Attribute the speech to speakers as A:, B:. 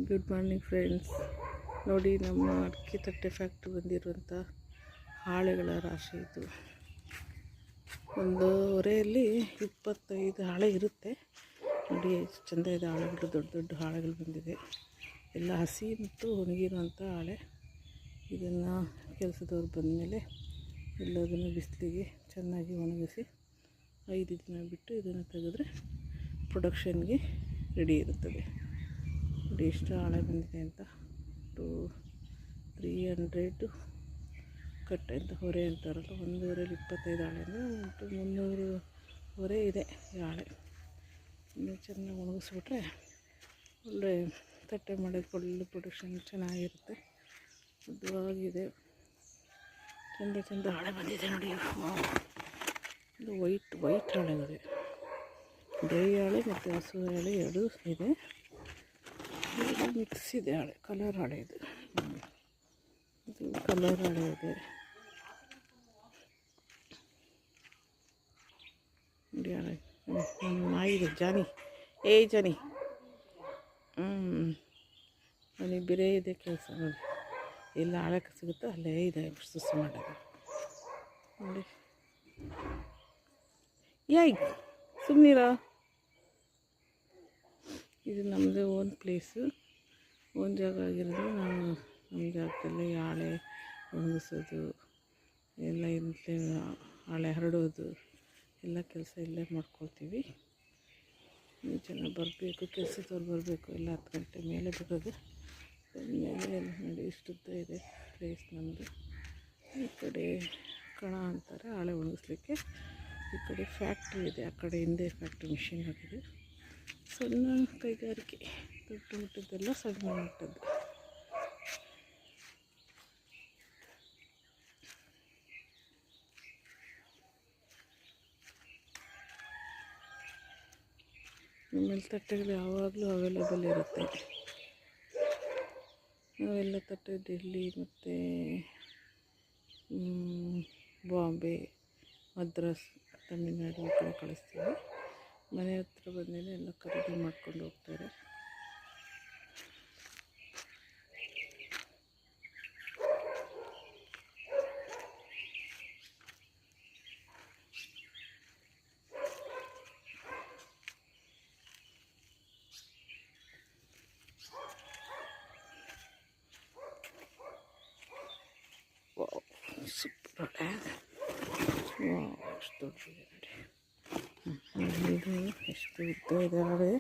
A: Good morning friends. ನೋಡಿ, ನಮ್ಮ ಅಡಿಕೆ ತಟ್ಟೆ ಫ್ಯಾಕ್ಟ್ರಿ ಬಂದಿರುವಂಥ ಹಾಳೆಗಳ ರಾಶಿ ಇದು. ಒಂದು ಹೊರೆಯಲ್ಲಿ 25 ಹಾಳೆ ಇರುತ್ತೆ. ನೋಡಿ ಎಷ್ಟು ಚೆಂದ ಇದೆ ಹಾಳೆಗಳು, ದೊಡ್ಡ ದೊಡ್ಡ ಹಾಳೆಗಳು ಬಂದಿದೆ. ಎಲ್ಲ ಹಸಿ ಮತ್ತು ಒಣಗಿರುವಂಥ ಹಾಳೆ. ಇದನ್ನು ಕೆಲಸದವ್ರು ಬಂದಮೇಲೆ ಎಲ್ಲದನ್ನು ಬಿಸಿಲಿಗೆ ಚೆನ್ನಾಗಿ ಒಣಗಿಸಿ 5 ದಿನ ಬಿಟ್ಟು ಇದನ್ನು ತೆಗೆದ್ರೆ ಪ್ರೊಡಕ್ಷನ್ಗೆ ರೆಡಿ ಇರುತ್ತದೆ. ನೋಡಿ ಎಷ್ಟು ಹಾಳೆ ಬಂದಿದೆ ಅಂತ. 300 ಕಟ್ಟೆ ಅಂತ ಹೊರೆ ಅಂತಾರಲ್ಲ, ಒಂದು ಹೊರೆಯಲ್ಲಿ 25 ಹಾಳೆ ಅಂದರೆ 300 ಹೊರೆ ಇದೆ ಈ ಹಾಳೆ. ಇನ್ನು ಚೆನ್ನಾಗಿ ಒಣಗಿಸ್ಬಿಟ್ರೆ ಒಳ್ಳೆ ತಟ್ಟೆ ಮಾಡೋಕ್ಕೆ ಒಳ್ಳೆ ಪ್ರೊಡಕ್ಷನ್ ಚೆನ್ನಾಗಿರುತ್ತೆ. ಉದ್ದವಾಗಿದೆ, ಚೆಂದ ಚೆಂದ ಹಾಳೆ ಬಂದಿದೆ ನೋಡಿ. ಇದು ವೈಟ್ ಹಾಳೆಗಳೇ, ಡ್ರೈ ಹಾಳೆ ಮತ್ತು ಹಸು ಹಾಳೆ ಎರಡೂ ಇದೆ. ಮಿಕ್ಸ್ ಇದೆ ಹಾಳೆ, ಕಲರ್ ಹಾಳೆ ಇದು ಕಲರ್ ಹಾಳೆ ಇದೆ ನೋಡಿ. ಹಾಳೆ ನನ್ನ ನಾಯಿ ಇದೆ, ಜಾನಿ. ಜಾನಿ ನನಗೆ ಬೇರೆ ಇದೆ ಕೆಲಸ ನೋಡಿ. ಎಲ್ಲ ಹಾಳೆ ಸಿಗುತ್ತೋ ಅಲ್ಲೇ ಇದೆ ಸುಸ್ಸು ಮಾಡೋದು ನೋಡಿ. ಸುಮ್ಮನಿರ. ಇದು ನಮ್ಮದು ಓನ್ ಪ್ಲೇಸು, ಓನ್ ಜಾಗ ಆಗಿರೋದು. ನಾವು ನಮ್ಮ ಜಾಗದಲ್ಲಿ ಹಾಳೆ ಒಣಗಿಸೋದು ಎಲ್ಲ, ಇಲ್ಲೇ ಹಾಳೆ ಹರಡೋದು ಎಲ್ಲ ಕೆಲಸ ಇಲ್ಲೇ ಮಾಡ್ಕೊಳ್ತೀವಿ. ನೀವು ಜನ ಬರಬೇಕು, ಕೆಲಸದವ್ರು ಬರಬೇಕು. ಎಲ್ಲ 10 ಗಂಟೆ ಮೇಲೆ ಬರೋದು. ಬಂದಮೇಲೆ ನೋಡಿ ಇಷ್ಟುದ್ದ ಇದೆ ಪ್ಲೇಸ್ ನಮ್ಮದು. ಈ ಕಡೆ ಕಣ ಅಂತಾರೆ ಹಾಳೆ ಒಣಗಿಸ್ಲಿಕ್ಕೆ. ಈ ಕಡೆ ಫ್ಯಾಕ್ಟ್ರಿ ಇದೆ, ಆ ಕಡೆ ಹಿಂದೆ ಫ್ಯಾಕ್ಟ್ರಿ ಮಿಷಿನ್ ಆಗಿದೆ. ಸಣ್ಣ ಕೈಗಾರಿಕೆ, ದೊಡ್ಡ ಮಟ್ಟದ್ದೆಲ್ಲ ಸಣ್ಣ ಮಟ್ಟದ್ದು. ನಮ್ಮಲ್ಲಿ ತಟ್ಟೆಗಳು ಯಾವಾಗಲೂ ಅವೈಲೇಬಲ್ ಇರುತ್ತೆ. ನಾವೆಲ್ಲ ತಟ್ಟೆ ಡೆಲ್ಲಿ ಮತ್ತು ಬಾಂಬೆ, ಮದ್ರಾಸ್, ತಮಿಳ್ನಾಡು ಈ ಕಡೆ ಕಳಿಸ್ತೀವಿ. ಮನೆ ಹತ್ರ ಬಂದಮೇಲೆ ಎಲ್ಲ ಖರೀದಿ ಮಾಡ್ಕೊಂಡು ಹೋಗ್ತಾರೆ. ಸೂಪರ್ ಹಾಳೆ, ಎಷ್ಟು ದೊಡ್ಡದಿದೆ ನೋಡಿ. ಇದು ಎಷ್ಟು ಉದ್ದ ಇದೆ ಹಾಳೆ.